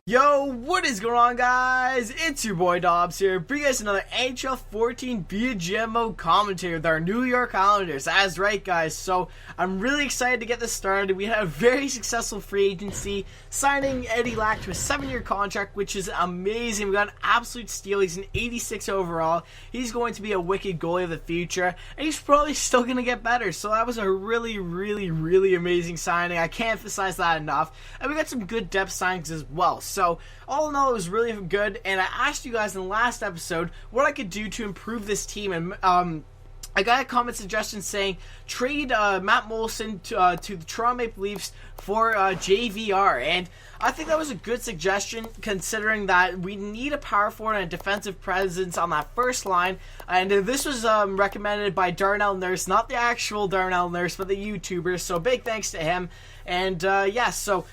Yo, what is going on, guys? It's your boy Dooobbz here, bringing us another NHL 14 BGMO commentary with our New York Islanders. That's right, guys. So I'm really excited to get this started. We had a very successful free agency, signing Eddie Lack to a 7-year contract, which is amazing. We got an absolute steal. He's an 86 overall. He's going to be a wicked goalie of the future, and he's probably still going to get better. So that was a really amazing signing. I can't emphasize that enough. And we got some good depth signings as well. So, all in all, it was really good, and I asked you guys in the last episode what I could do to improve this team, and I got a comment suggestion saying trade Matt Moulson to the Toronto Maple Leafs for JVR, and I think that was a good suggestion considering that we need a power forward and a defensive presence on that first line, and this was recommended by Darnell Nurse, not the actual Darnell Nurse, but the YouTuber, so big thanks to him, and yeah, so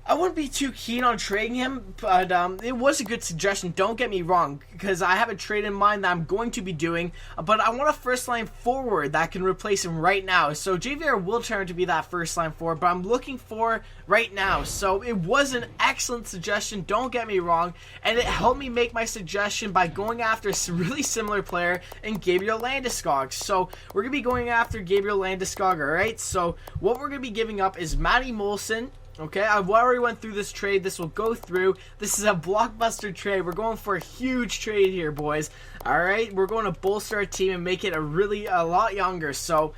I wouldn't be too keen on trading him, but it was a good suggestion, don't get me wrong, because I have a trade in mind that I'm going to be doing, but I want a first-line forward that can replace him right now. So JVR will turn to be that first-line forward, but I'm looking for right now. So it was an excellent suggestion, don't get me wrong, and it helped me make my suggestion by going after a really similar player in Gabriel Landeskog. So we're going to be going after Gabriel Landeskog, alright? So what we're going to be giving up is Matty Moulson. Okay, I've already went through this trade. This will go through. This is a blockbuster trade. We're going for a huge trade here, boys. Alright, we're going to bolster our team and make it a lot younger. So,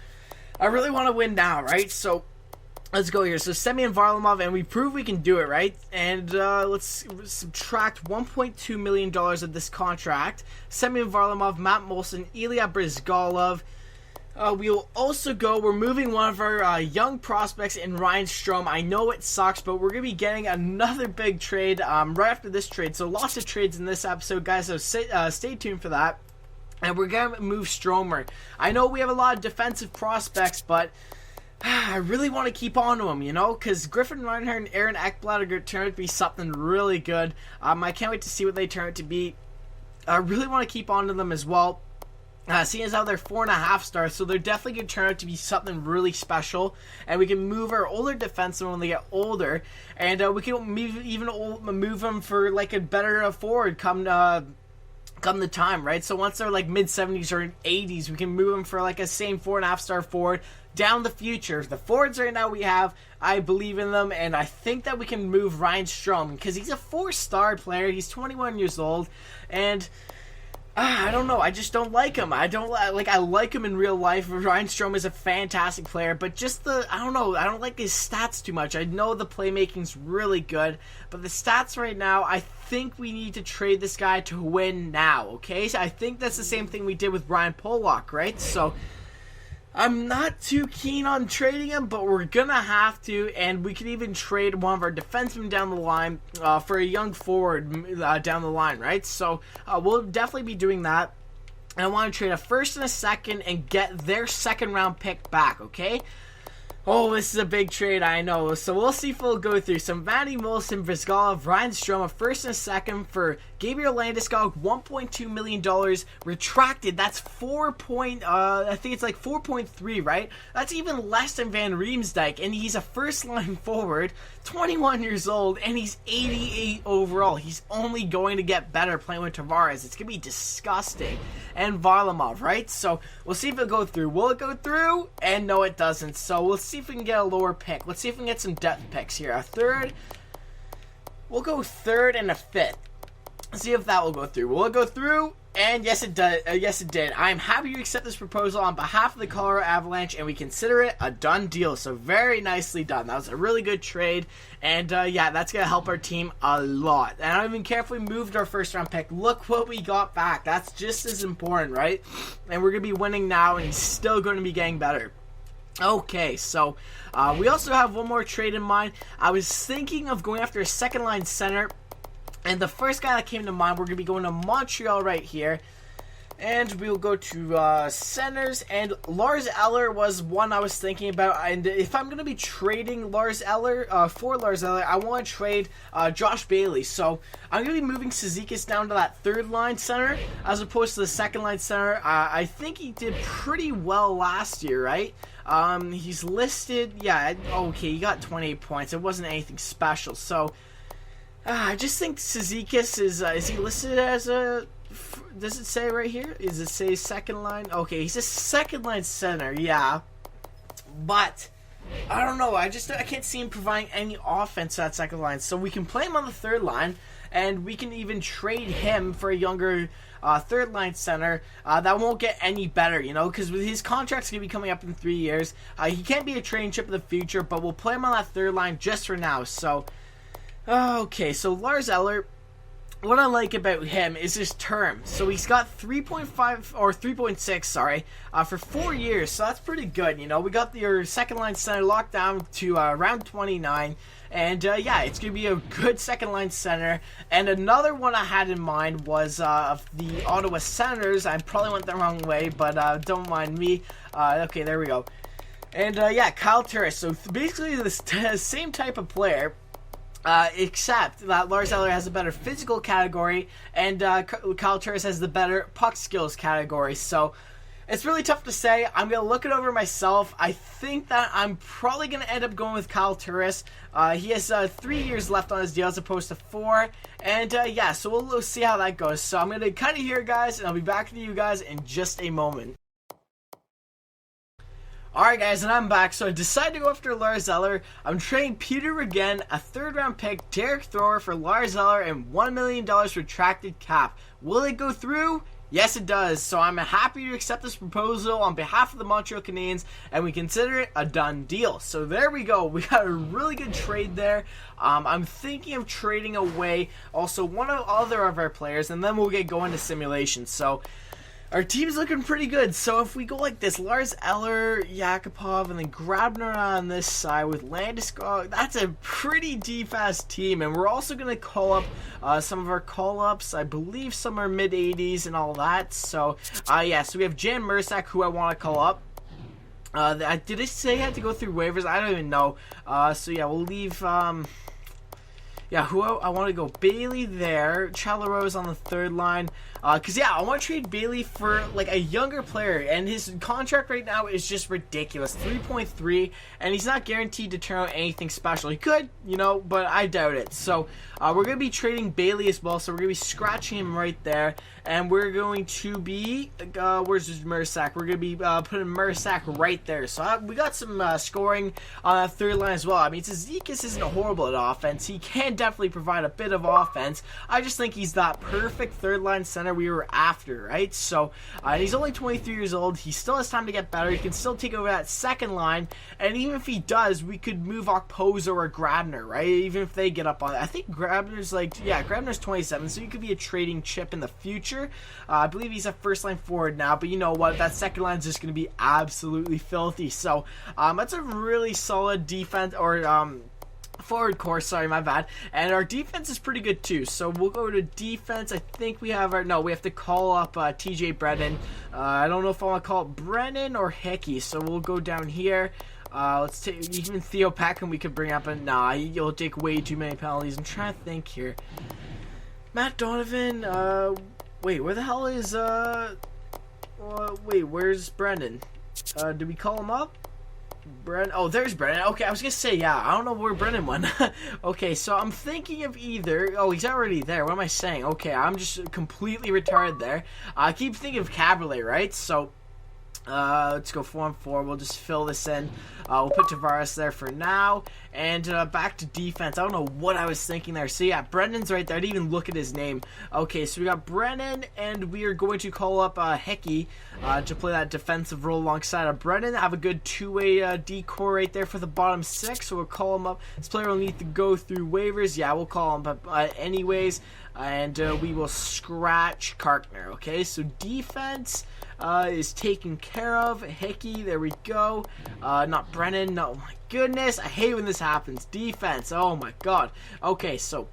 I really want to win now, right? So, let's go here. So, Semyon Varlamov, and we prove we can do it, right? And let's subtract $1.2 million of this contract. Semyon Varlamov, Matt Moulson, Ilya Bryzgalov. We'll also we're moving one of our young prospects in Ryan Strome. I know it sucks, but we're going to be getting another big trade right after this trade. So lots of trades in this episode, guys, so stay tuned for that. And we're going to move Stromer. I know we have a lot of defensive prospects, but I really want to keep on to them, you know, because Griffin Reinhart and Aaron Ekblad are going to turn out to be something really good. I can't wait to see what they turn out to be. I really want to keep on to them as well. Seeing as how they're 4.5 stars, so they're definitely going to turn out to be something really special, and we can move our older defensemen when they get older, and we can move them for like a better forward come the time, right? So once they're like mid-70s or 80s, we can move them for like a same 4.5 star forward down the future. The forwards right now we have, I believe in them, and I think that we can move Ryan Strome because he's a 4-star player. He's 21 years old, and I don't know. I just don't like him. I like him in real life. Ryan Strome is a fantastic player, but just I don't know. I don't like his stats too much. I know the playmaking's really good, but the stats right now, I think we need to trade this guy to win now, okay? So I think that's the same thing we did with Brian Pollock, right? So I'm not too keen on trading him, but we're going to have to, and we can even trade one of our defensemen down the line for a young forward down the line, right? So we'll definitely be doing that. And I want to trade a first and a second and get their second-round pick back, okay? Oh, this is a big trade, I know. So we'll see if we'll go through. So Matty Moulson, Bryzgalov, Ryan Strome, a first and a second for Gabriel Landeskog, $1.2 million retracted. That's I think it's like 4.3, right? That's even less than Van Riemsdyk, and he's a first-line forward, 21 years old, and he's 88 overall. He's only going to get better playing with Tavares. It's going to be disgusting. And Varlamov, right? So we'll see if it'll go through. Will it go through? And no, it doesn't. So we'll see if we can get a lower pick. Let's see if we can get some depth picks here. A third. We'll go third and a fifth. Let's see if that will go through. Will it go through? And yes, it does. Yes, it did. I am happy to accept this proposal on behalf of the Colorado Avalanche, and we consider it a done deal. So very nicely done. That was a really good trade, and yeah, that's gonna help our team a lot. And I don't even care if we moved our first-round pick. Look what we got back. That's just as important, right? And we're gonna be winning now, and he's still going to be getting better. Okay, so we also have one more trade in mind. I was thinking of going after a second-line center. And the first guy that came to mind, we're going to be going to Montreal right here. And we'll go to centers. And Lars Eller was one I was thinking about. And if I'm going to be trading Lars Eller, for Lars Eller, I want to trade Josh Bailey. So I'm going to be moving Cizikas down to that third-line center as opposed to the second-line center. I think he did pretty well last year, right? He's listed, yeah, okay, he got 28 points. It wasn't anything special. So I just think Cizikas is he listed as a, does it say right here? Does it say second line? Okay, he's a second line center, yeah. But I don't know, I can't see him providing any offense at second line. So we can play him on the third line, and we can even trade him for a younger third line center that won't get any better, you know, because his contract's going to be coming up in 3 years. He can't be a training chip in the future, but we'll play him on that third line just for now. So, okay, so Lars Eller, what I like about him is his term. So he's got 3.5 or 3.6, sorry, for 4 years. So that's pretty good. You know, we got your second line center locked down to around 29. And yeah, it's going to be a good second line center. And another one I had in mind was the Ottawa Senators. I probably went the wrong way, but don't mind me. Okay, there we go. And yeah, Kyle Turris. So basically the same type of player. Except that Lars Eller has a better physical category, and Kyle Turris has the better puck skills category. So it's really tough to say. I'm going to look it over myself. I think that I'm probably going to end up going with Kyle Turris. He has 3 years left on his deal as opposed to 4. And yeah, so we'll see how that goes. So I'm going to cut it here, guys, and I'll be back with you guys in just a moment. Alright guys, and I'm back. So I decided to go after Lars Eller. I'm trading Peter Regin, a 3rd round pick, Derek Thrower for Lars Eller, and $1 million retracted cap. Will it go through? Yes, it does. So I'm happy to accept this proposal on behalf of the Montreal Canadiens, and we consider it a done deal. So there we go. We got a really good trade there. I'm thinking of trading away also one of other of our players, and then we'll get going to simulation. So our team's looking pretty good. So if we go like this, Lars Eller, Yakupov, and then Grabner on this side with Landeskog, that's a pretty deep-ass team. And we're also going to call up some of our call-ups. I believe some are mid-80s and all that. So, yeah, so we have Jan Mersak, who I want to call up. Did it say I had to go through waivers? I don't even know. So, yeah, we'll leave... yeah, who I want to go Bailey there, Chalarose on the third line, because yeah, I want to trade Bailey for like a younger player, and his contract right now is just ridiculous, 3.3, and he's not guaranteed to turn out anything special. He could, you know, but I doubt it. So we're going to be trading Bailey as well, so we're going to be scratching him right there, and we're going to be, where's Mersak? We're going to be putting Mersak right there. So we got some scoring on that third line as well. I mean, Cizikas isn't horrible at offense. He can definitely provide a bit of offense. I just think he's that perfect third line center we were after, right? So he's only 23 years old. He still has time to get better. He can still take over that second line, and even if he does, we could move Okposo or Grabner, right? Even if they get up on it. I think Grabner's like, yeah, Grabner's 27, so he could be a trading chip in the future. I believe he's a first line forward now, but you know what? That second line is just going to be absolutely filthy. So that's a really solid defense, or forward core, sorry, my bad. And our defense is pretty good too. So we'll go to defense. I think we have we have to call up TJ Brennan. I don't know if I want to call it Brennan or Hickey. So we'll go down here. Let's take even Theo Peckham we could bring up, and nah, you'll take way too many penalties. I'm trying to think here. Matt Donovan, wait, where the hell is wait, where's Brendan? Did we call him up? Oh, there's Brennan. Okay, I was gonna say, yeah, I don't know where Brennan went. Okay, so I'm thinking of either... Oh, he's already there. What am I saying? Okay, I'm just completely retarded there. I keep thinking of Cabriolet, right? So, let's go 4-on-4. We'll just fill this in. We'll put Tavares there for now. And back to defense. I don't know what I was thinking there. So yeah, Brendan's right there. I didn't even look at his name. Okay, so we got Brennan, and we are going to call up Hickey to play that defensive role alongside of Brennan. Have a good two-way D-core right there for the bottom six. So we'll call him up. This player will need to go through waivers. Yeah, we'll call him up anyways. And we will scratch Karkner. Okay, so defense is taken care of. Hickey, there we go. Not Brennan. No, my goodness. I hate when this happens. Defense. Oh, my God. Okay, so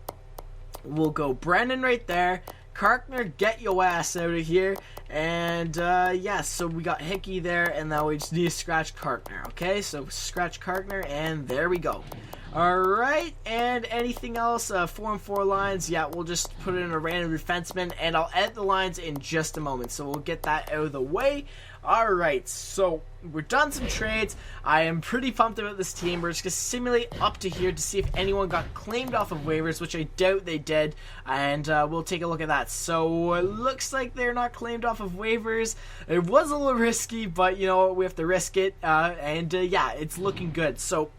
we'll go Brennan right there. Karkner, get your ass out of here. And, yeah, so we got Hickey there, and now we just need to scratch Karkner. Okay, so scratch Karkner, and there we go. Alright, and anything else? 4-on-4 lines, yeah, we'll just put in a random defenseman, and I'll edit the lines in just a moment, so we'll get that out of the way. Alright, so we're done some trades. I am pretty pumped about this team. We're just going to simulate up to here to see if anyone got claimed off of waivers, which I doubt they did, and we'll take a look at that. So it looks like they're not claimed off of waivers. It was a little risky, but you know what, we have to risk it, yeah, it's looking good. So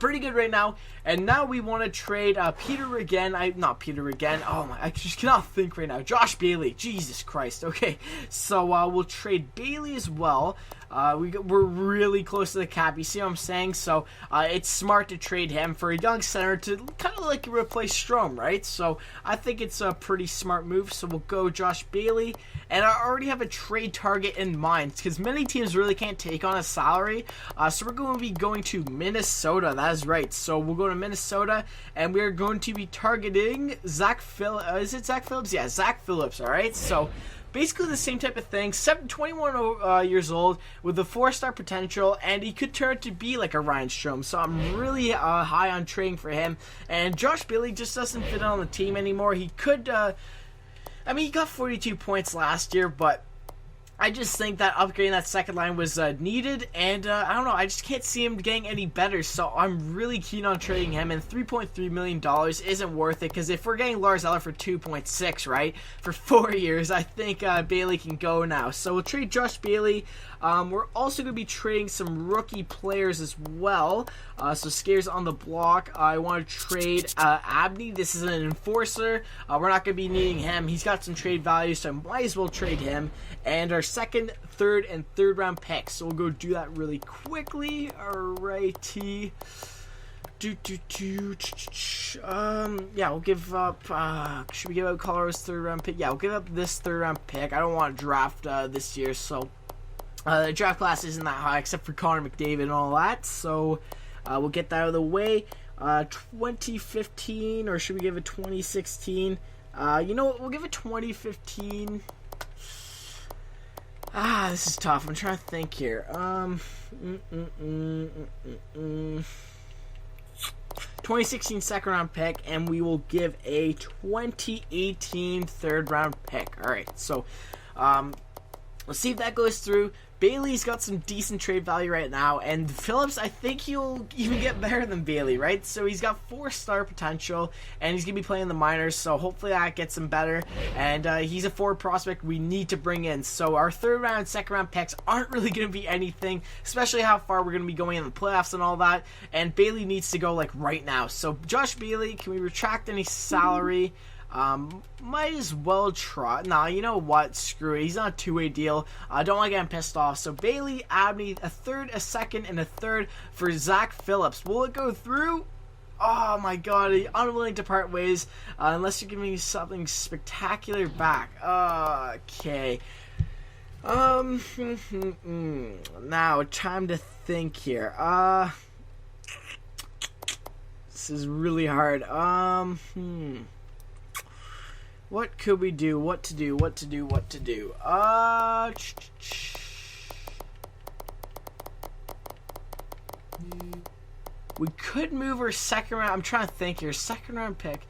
pretty good right now, and now we want to trade Peter Regan. Not Peter Regan. Oh my! I just cannot think right now. Josh Bailey. Jesus Christ. Okay, so we'll trade Bailey as well. We're really close to the cap. You see what I'm saying? So it's smart to trade him for a young center to kind of like replace Strome, right? So I think it's a pretty smart move. So we'll go Josh Bailey, and I already have a trade target in mind because many teams really can't take on a salary. So we're going to be going to Minnesota. That is right. So we'll go to Minnesota, and we're going to be targeting Zach Phillips. Is it Zach Phillips? Yeah, Zach Phillips. All right. So basically the same type of thing. 21 years old with a 4-star potential, and he could turn to be like a Ryan Strome. So I'm really high on trading for him. And Josh Bailey just doesn't fit on the team anymore. He could. I mean, he got 42 points last year, but I just think that upgrading that second line was needed, and I don't know, I just can't see him getting any better, so I'm really keen on trading him, and $3.3 million isn't worth it, because if we're getting Lars Eller for 2.6, right, for 4 years, I think Bailey can go now. So we'll trade Josh Bailey. We're also going to be trading some rookie players as well. So Scares on the block. I want to trade Abney. This is an enforcer. We're not going to be needing him. He's got some trade value, so I might as well trade him. And our second, third, and third round picks. So we'll go do that really quickly. Alrighty. Yeah, we'll give up, should we give up Colorado's third round pick? Yeah, we'll give up this third round pick. I don't want to draft this year, so the draft class isn't that high except for Connor McDavid and all that, so we'll get that out of the way. 2015, or should we give it 2016? You know what, we'll give it 2015. This is tough. I'm trying to think here. 2016 second round pick, and we will give a 2018 third round pick. Alright, so let's see if that goes through. Bailey's got some decent trade value right now, and Phillips, I think he'll even get better than Bailey, right? So he's got 4-star potential, and he's going to be playing the minors, so hopefully that gets him better, and he's a forward prospect we need to bring in. So our third round and second round picks aren't really going to be anything, especially how far we're going to be going in the playoffs and all that, and Bailey needs to go like right now. So Josh Bailey, can we retract any salary? Might as well try. Nah, you know what? Screw it. He's on a 2-way deal. I don't like getting pissed off. So Bailey, Abney, a third, a second, and a third for Zach Phillips. Will it go through? Oh my god, unwilling to part ways unless you're giving me something spectacular back. Okay. Now, time to think here. This is really hard. What could we do? What to do? We could move our second round. I'm trying to think here. Second round pick.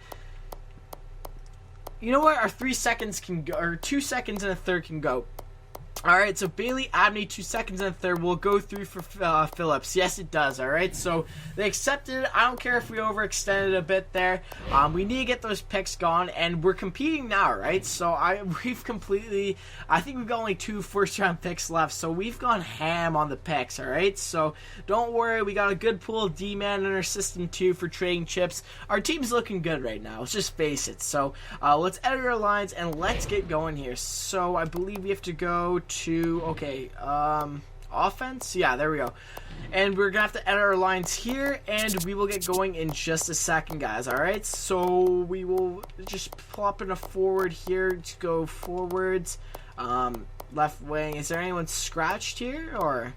You know what? Our 3 seconds can go, or 2 seconds and a third can go. Alright, so Bailey, Abney, 2 seconds and a third will go through for Phillips. Yes, it does, alright? So they accepted it. I don't care if we overextended a bit there. We need to get those picks gone, and we're competing now, right? So I think we've got only 2 first-round picks left, so we've gone ham on the picks, alright? So don't worry, we got a good pool of D-man in our system, too, for trading chips. Our team's looking good right now, let's just face it. So let's edit our lines, and let's get going here. So I believe we have to go to, okay, offense, yeah, there we go, and we're gonna have to edit our lines here, and we will get going in just a second, guys. Alright, so we will just plop in a forward here to go forwards. Left wing, is there anyone scratched here, or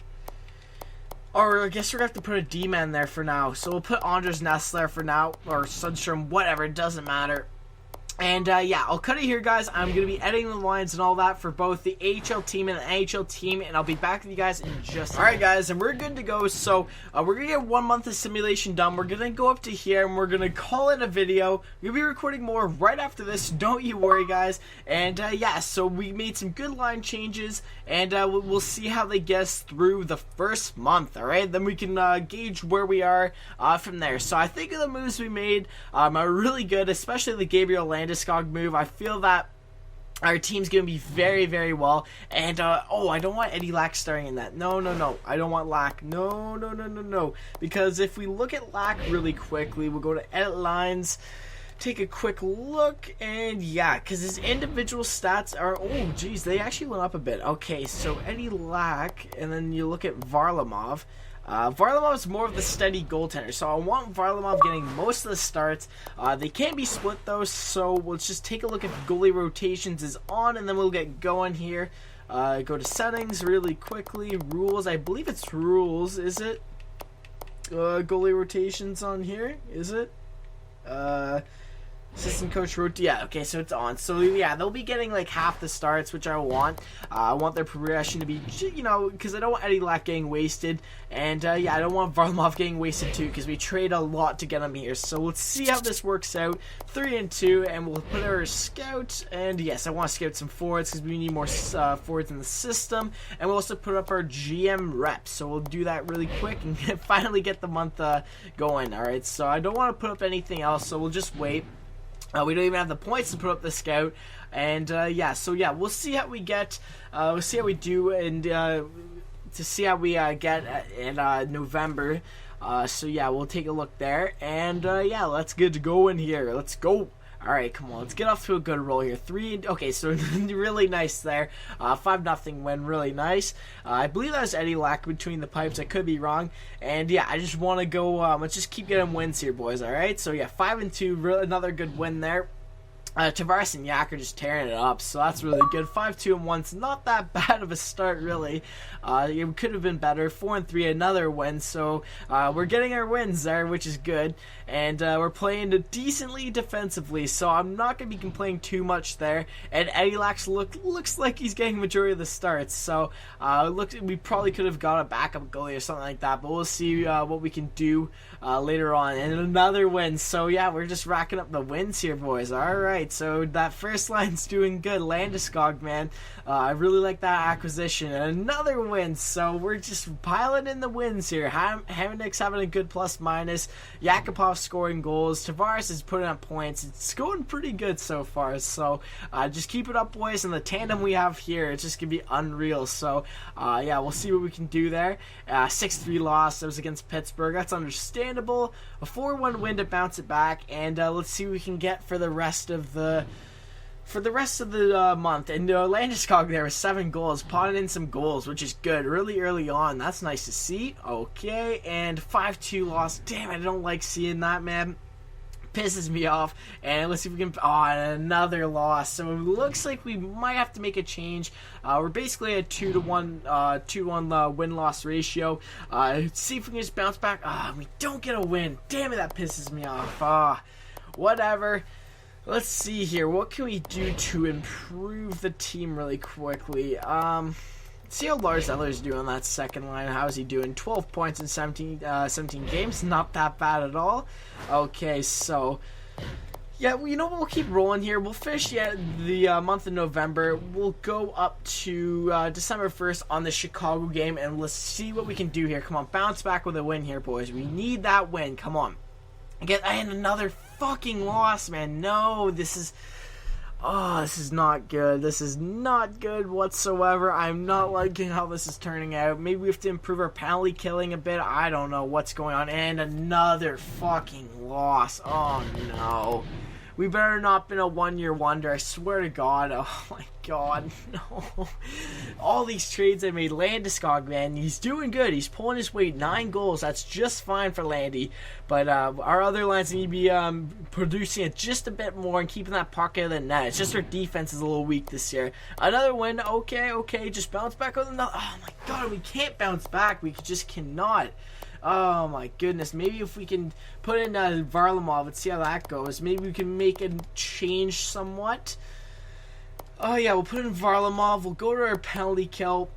I guess we're gonna have to put a D-man there for now, so we'll put Andres Ness there for now, or Sundstrom, whatever, it doesn't matter. And yeah, I'll cut it here, guys. I'm going to be editing the lines and all that for both the AHL team and the NHL team, and I'll be back with you guys in just a minute. Alright, guys, and we're good to go. So, we're going to get 1 month of simulation done. We're going to go up to here, and we're going to call it a video. We'll be recording more right after this. Don't you worry, guys. And yeah, so we made some good line changes, and we'll see how they get us through the first month, alright? Then we can gauge where we are from there. So, I think the moves we made are really good, especially the Gabriel Landeskog move. I feel that our team's going to be very, very well. And, oh, I don't want Eddie Lack starting in that. No. I don't want Lack. No. Because if we look at Lack really quickly, we'll go to edit lines, take a quick look, and yeah, because his individual stats are, oh, geez, they actually went up a bit. Okay, so Eddie Lack, and then you look at Varlamov. Varlamov is more of the steady goaltender, so I want Varlamov getting most of the starts. They can't be split though, so let's just take a look if goalie rotations is on, and then we'll get going here. Go to settings really quickly. Rules, I believe it's rules, is it? Goalie rotations on here, is it? Assistant coach wrote, yeah, okay, so it's on. So, yeah, they'll be getting, like, half the starts, which I want. I want their progression to be, you know, because I don't want Eddie Lack getting wasted. And, yeah, I don't want Varlamov getting wasted, too, because we trade a lot to get him here. So, let's see how this works out. 3-2, and we'll put our scout. And, yes, I want to scout some forwards, because we need more forwards in the system. And we'll also put up our GM reps. So, we'll do that really quick and finally get the month going. All right, so I don't want to put up anything else, so we'll just wait. We don't even have the points to put up the scout, and yeah, so yeah, we'll see how we get, we'll see how we do, and to see how we get in November. So yeah, we'll take a look there, and yeah, let's get to go in here. Let's go. All right, come on, let's get off to a good roll here. Okay, so really nice there. 5-0 win, really nice. I believe that was Eddie Lack between the pipes. I could be wrong. And yeah, I just want to go. Let's just keep getting wins here, boys. All right, so yeah, 5-2, another good win there. Tavares and Yak are just tearing it up, so that's really good. 5-2-1, it's not that bad of a start, really. It could have been better. 4-3, another win, so we're getting our wins there, which is good. And we're playing decently defensively, so I'm not going to be complaining too much there. And Eddie Lax looks like he's getting majority of the starts, so we probably could have got a backup goalie or something like that, but we'll see what we can do later on. And another win, so yeah, we're just racking up the wins here, boys. All right. So that first line's doing good. Landeskog, man. I really like that acquisition. And another win. So we're just piling in the wins here. Hamannik's having a good plus-minus. Yakupov scoring goals. Tavares is putting up points. It's going pretty good so far. So just keep it up, boys. And the tandem we have here, it's just going to be unreal. So yeah, we'll see what we can do there. 6-3 loss. That was against Pittsburgh. That's understandable. A 4-1 win to bounce it back. And let's see what we can get for the rest of the month. And Landeskog there with 7 goals, potting in some goals, which is good really early on. That's nice to see. Okay, and 5-2 loss. Damn, I don't like seeing that, man. Pisses me off. And let's see if we can. Oh, and another loss. So it looks like we might have to make a change. We're basically at 2-1 win-loss ratio. See if we can just bounce back. We don't get a win. Damn it, that pisses me off. Whatever. Let's see here. What can we do to improve the team really quickly? See how Lars Eller's doing on that second line. How is he doing? 12 points in 17 games. Not that bad at all. Okay, so yeah, you know what? We'll keep rolling here. We'll finish the month of November. We'll go up to December 1st on the Chicago game, and let's see what we can do here. Come on, bounce back with a win here, boys. We need that win. Come on. And another fucking loss, man. No, this is not good. This is not good whatsoever. I'm not liking how this is turning out. Maybe we have to improve our penalty killing a bit. I don't know what's going on. And another fucking loss. Oh, no. We better not been a one-year wonder. I swear to God. Oh, my God. No. All these trades I made. Landeskog, man. He's doing good. He's pulling his weight. 9 goals. That's just fine for Landy. But our other lines need to be producing it just a bit more and keeping that puck out of the net. It's just our defense is a little weak this year. Another win. Okay. Just bounce back with another. Oh, my God. We can't bounce back. We just cannot. Oh my goodness. Maybe if we can put in Varlamov and see how that goes. Maybe we can make a change somewhat. Oh yeah, we'll put in Varlamov. We'll go to our penalty kill.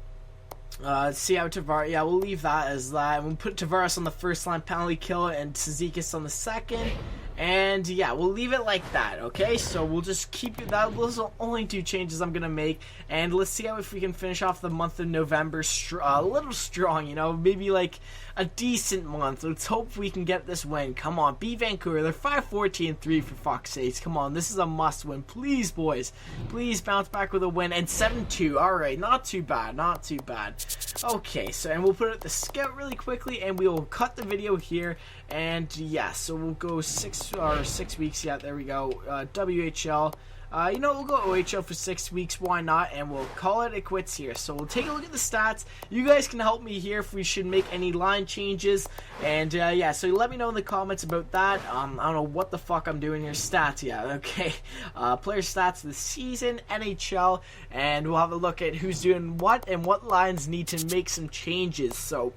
See how Tavares. Yeah, we'll leave that as that. And we'll put Tavares on the first line penalty kill and Cizikas on the second. And yeah, we'll leave it like that, okay? So we'll just keep it that. Those are only 2 changes I'm gonna make, and let's see how if we can finish off the month of November a little strong, you know, maybe like a decent month. Let's hope we can get this win. Come on, beat Vancouver. They're 5-14-3 for fuck's sakes. Come on, this is a must win. Please, boys, please bounce back with a win. And 7-2. All right, not too bad, not too bad. Okay, so and we'll put it at the scout really quickly, and we will cut the video here. And yeah, so we'll go 6 weeks. Yeah, there we go. WHL. You know, we'll go OHL for 6 weeks. Why not? And we'll call it quits here. So we'll take a look at the stats. You guys can help me here if we should make any line changes. And yeah, so let me know in the comments about that. I don't know what the fuck I'm doing here. Stats, yeah, okay. Player stats of the season, NHL, and we'll have a look at who's doing what and what lines need to make some changes. So,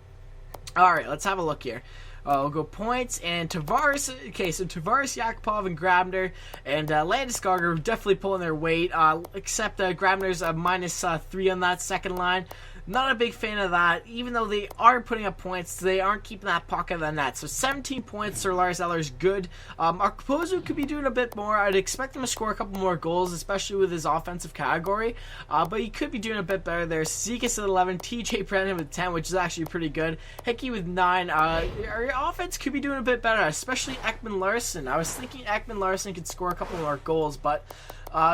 all right, let's have a look here. We'll go points, and Tavares, okay, so Tavares, Yakupov, and Grabner, and Landeskog are definitely pulling their weight, except Grabner's a -3 on that second line. Not a big fan of that. Even though they are putting up points, they aren't keeping that puck in the net. So 17 points for Lars Eller's good. Our Kaposo could be doing a bit more. I'd expect him to score a couple more goals, especially with his offensive category. But he could be doing a bit better there. Zekas at 11, TJ Brennan with 10, which is actually pretty good. Hickey with 9. Our offense could be doing a bit better, especially Ekman Larsson. I was thinking Ekman Larsson could score a couple more goals, but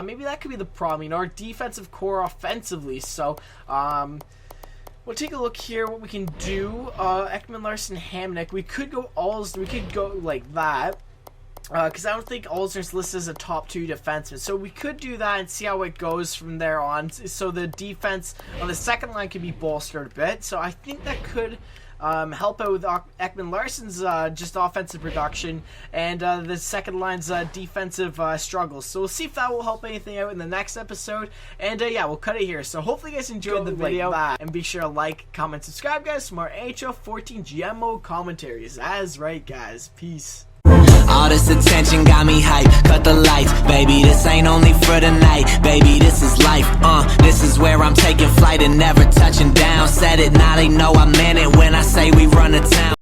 maybe that could be the problem. You know, our defensive core offensively. So, we'll take a look here what we can do. Ekman Larsson, Hamnick. We could go we could go like that. Because I don't think Alzner's listed as a top 2 defenseman. So we could do that and see how it goes from there on. So the defense on the second line could be bolstered a bit. So I think that could help out with Ekman Larsson's just offensive production and the second line's defensive struggles. So we'll see if that will help anything out in the next episode. And yeah, we'll cut it here. So hopefully you guys enjoyed the video. And be sure to like, comment, subscribe, guys, for more NHL 14 GMO commentaries. That's right, guys. Peace. All this attention got me hype, cut the lights, baby, this ain't only for the night, baby, this is life, this is where I'm taking flight and never touching down, said it, now they know I meant it when I say we run the town.